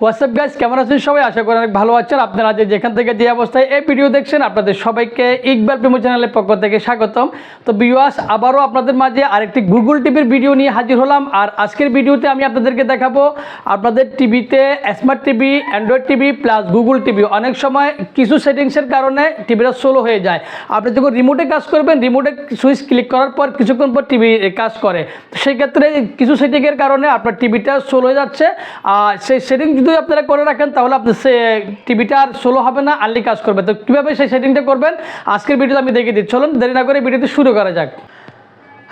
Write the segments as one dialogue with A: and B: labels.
A: WhatsApp guys, কেমন আছেন সবাই? আশা করি অনেক ভালো আছেন। আপনারা যেখান থেকে যে অবস্থায় এই ভিডিও দেখছেন, আপনাদের সবাইকে ইকবাল প্রেমো চ্যানেলের পক্ষ থেকে স্বাগতম। তো ভিউয়ার্স, আবারও আপনাদের মাঝে আরেকটি গুগল টিভির ভিডিও নিয়ে হাজির হলাম। আর আজকের ভিডিওতে আমি আপনাদেরকে দেখাবো আপনাদের টিভিতে smart TV, Android TV plus Google TV অনেক সময় কিছু সেটিংসের কারণে টিভিটা স্লো হয়ে যায়। আপনি যখন রিমোটে কাজ করবেন, রিমোটে সুইচ ক্লিক করার পর কিছুক্ষণ পর টিভি কাজ করে। তো সেই ক্ষেত্রে কিছু সেটিংয়ের কারণে আপনার টিভিটা স্লো হয়ে যাচ্ছে। আর সেই সেটিং যদি আপনারা করে রাখেন তাহলে আপনার সে টিভিটা আর স্লো হবে না, আর্লি কাজ করবে। তো কীভাবে সেই সেটিংটা করবেন আজকের ভিডিওতে আমি দেখিয়ে দিচ্ছি। চলুন দেরি না করে ভিডিওটি শুরু করা যাক।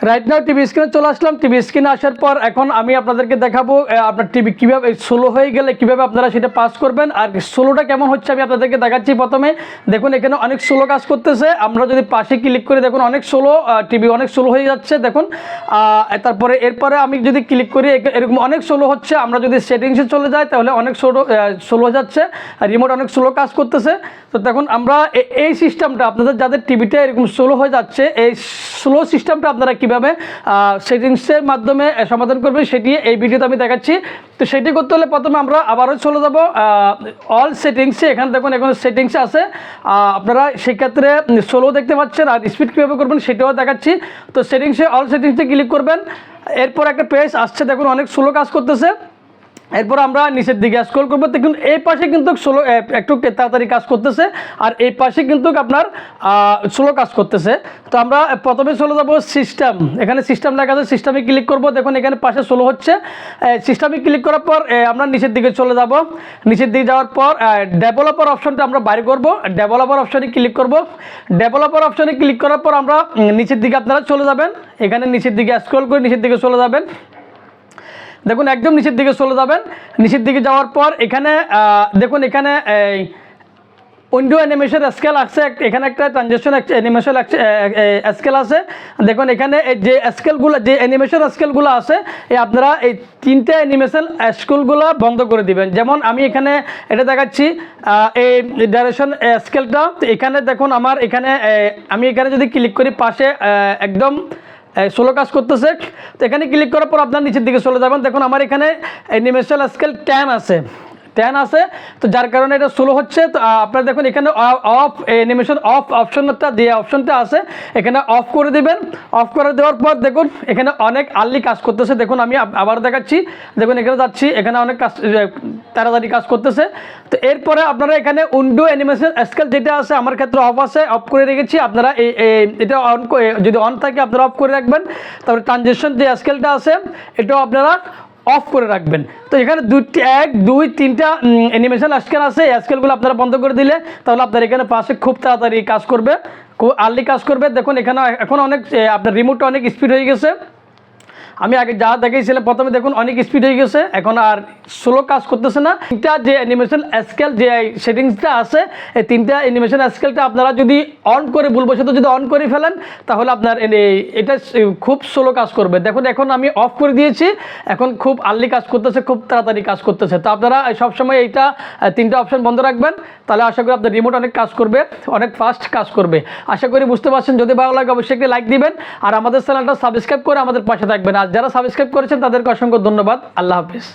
A: রাইট নাও টিভি স্ক্রিনে চলে আসলাম। টিভি স্ক্রিনে আসার পর এখন আমি আপনাদেরকে দেখাবো আপনার টিভি কীভাবে স্লো হয়ে গেলে কীভাবে আপনারা সেটা পাস করবেন। আর স্লোটা কেমন হচ্ছে আমি আপনাদেরকে দেখাচ্ছি। প্রথমে দেখুন এখানে অনেক স্লো কাজ করতেছে। আমরা যদি পাশে ক্লিক করি দেখুন অনেক স্লো, টিভি অনেক স্লো হয়ে যাচ্ছে দেখুন। তারপরে এরপরে আমি যদি ক্লিক করি এরকম অনেক স্লো হচ্ছে। আমরা যদি সেটিংসে চলে যাই তাহলে অনেক স্লো হয়ে যাচ্ছে, রিমোট অনেক স্লো কাজ করতেছে। তো দেখুন আমরা এই সিস্টেমটা আপনাদের যাদের টিভিটা এরকম স্লো হয়ে যাচ্ছে, এই স্লো সিস্টেমটা আপনারা কীভাবে সেটিংসের মাধ্যমে সমাধান করবেন সেটি এই ভিডিওতে আমি দেখাচ্ছি। তো সেটি করতে হলে প্রথমে আমরা আবারও চলে যাব অল সেটিংসে। এখানে দেখুন এখন সেটিংসে আছে, আপনারা সেক্ষেত্রে স্লো দেখতে পাচ্ছেন। আর স্পিড কীভাবে করবেন সেটাও দেখাচ্ছি। তো সেটিংসে অল সেটিংসে ক্লিক করবেন। এরপর একটা পেজ আসছে, দেখুন অনেক স্লো কাজ করতেছে। এরপর আমরা নিচের দিকে স্ক্রল করবো। দেখুন এই পাশে কিন্তু স্লো একটু তাড়াতাড়ি কাজ করতেছে, আর এই পাশে কিন্তু আপনার স্লো কাজ করতেছে। তো আমরা প্রথমে চলে যাবো সিস্টেম। এখানে সিস্টেম লেখা আছে, সিস্টেমে ক্লিক করব। দেখুন এখানে পাশে স্লো হচ্ছে। সিস্টেমে ক্লিক করার পর আমরা নিচের দিকে চলে যাব। নিচের দিকে যাওয়ার পর ডেভেলপার অপশনটা আমরা বাইরে করব। ডেভেলপার অপশনে ক্লিক করব। ডেভেলপার অপশনে ক্লিক করার পর আমরা নিচের দিকে আপনারা চলে যাবেন। এখানে নিচের দিকে স্ক্রল করে নিচের দিকে চলে যাবেন। দেখুন একদম নিচের দিকে চলে যাবেন। নিচের দিকে যাওয়ার পর এখানে দেখুন এখানে উইন্ডো অ্যানিমেশন স্কেল আছে, এখানে একটা ট্রানজেকশন অ্যানিমেশন স্কেল আছে। দেখুন এখানে যে স্কেলগুলো, যে অ্যানিমেশন স্কেলগুলো আছে, আপনারা এই তিনটে অ্যানিমেশন স্কেলগুলো বন্ধ করে দিবেন। যেমন আমি এখানে এটা দেখাচ্ছি, এই ডাইরেকশন স্কেলটা। এখানে দেখুন আমার এখানে আমি এখানে যদি ক্লিক করি পাশে একদম স্লো কাজ করতেছে। তো এখানে ক্লিক করার পর আপনার নিচের দিকে চলে যাবেন। দেখুন আমার এখানে অ্যানিমেশন স্কেল 10 আছে। তো যার কারণে এটা স্লো হচ্ছে। তো আপনারা দেখুন এখানে অফ অ্যানিমেশন অফ অপশনটা যে অপশনটা আছে এখানে অফ করে দেবেন। অফ করে দেওয়ার পর দেখুন এখানে অনেক আর্লি কাজ করতেছে। দেখুন আমি আবার দেখাচ্ছি, দেখুন এখানে যাচ্ছি, এখানে অনেক কাজ তাড়াতাড়ি কাজ করতেছে। তো এরপরে আপনারা এখানে উইন্ডো অ্যানিমেশন স্কেল যেটা আছে আমার ক্ষেত্রে অফ আছে, অফ করে রেখেছি। আপনারা এটা অন যদি অন থাকে আপনারা অফ করে রাখবেন। তারপরে ট্রানজেকশন যে স্কেলটা আছে এটাও আপনারা অফ করে রাখবেন। তো এখানে 1 2 3টা অ্যানিমেশন স্কেল আছে। এই স্কেলগুলো আপনারা বন্ধ করে দিলে তাহলে আপনার এখানে পাশে খুব তাড়াতাড়ি কাজ করবে, খুব আর্লি কাজ করবে। দেখুন এখানে এখন অনেক আপনার রিমোটটা অনেক স্পিড হয়ে গেছে। আমি আগে যা দেখিয়েছিলাম প্রথমে দেখুন অনেক স্পিড হয়ে গেছে, এখন আর স্লো কাজ করতেছে না। তিনটা যে অ্যানিমেশন স্কেল যে সেটিংসটা আছে এই তিনটা অ্যানিমেশন স্কেলটা আপনারা যদি অন করে ভুলবশত যদি অন করে ফেলেন তাহলে আপনার এটা খুব স্লো কাজ করবে। দেখুন এখন আমি অফ করে দিয়েছি, এখন খুব আর্লি কাজ করতেছে, খুব তাড়াতাড়ি কাজ করতেছে। তো আপনারা সবসময় এইটা তিনটা অপশন বন্ধ রাখবেন, তাহলে আশা করি আপনার রিমোট অনেক কাজ করবে, অনেক ফাস্ট কাজ করবে। আশা করি বুঝতে পারছেন। যদি ভালো লাগে অবশ্যই একটি লাইক দিবেন, আর আমাদের চ্যানেলটা সাবস্ক্রাইব করে আমাদের পাশে থাকবেন। আর যারা সাবস্ক্রাইব করেছেন তাদেরকে অসংখ্য ধন্যবাদ। আল্লাহ হাফিজ।